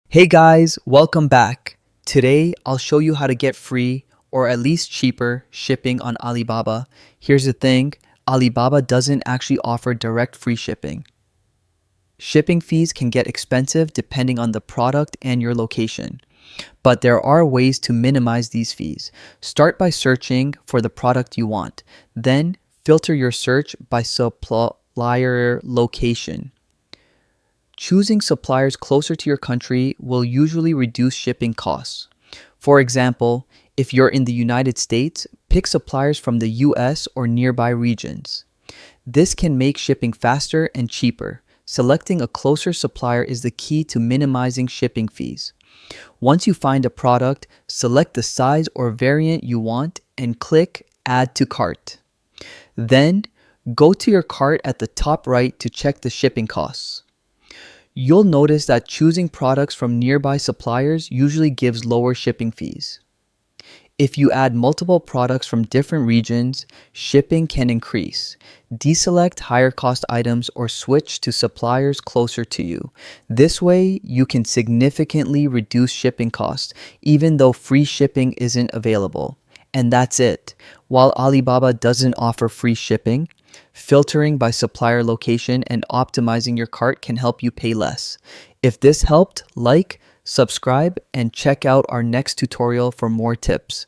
Hey guys, welcome back. Today I'll show you how to get free or at least cheaper shipping on Alibaba. Here's the thing, Alibaba doesn't actually offer direct free shipping. Shipping fees can get expensive depending on the product and your location. But there are ways to minimize these fees. Start by searching for the product you want. Then filter your search by supplier location. Choosing suppliers closer to your country will usually reduce shipping costs. For example, if you're in the United States, pick suppliers from the US or nearby regions. This can make shipping faster and cheaper. Selecting a closer supplier is the key to minimizing shipping fees. Once you find a product, select the size or variant you want and click Add to Cart. Then, go to your cart at the top right to check the shipping costs. You'll notice that choosing products from nearby suppliers usually gives lower shipping fees. If you add multiple products from different regions, shipping can increase. Deselect higher cost items or switch to suppliers closer to you. This way, you can significantly reduce shipping costs, even though free shipping isn't available. And that's it. While Alibaba doesn't offer free shipping, filtering by supplier location and optimizing your cart can help you pay less. If this helped, like, subscribe, and check out our next tutorial for more tips.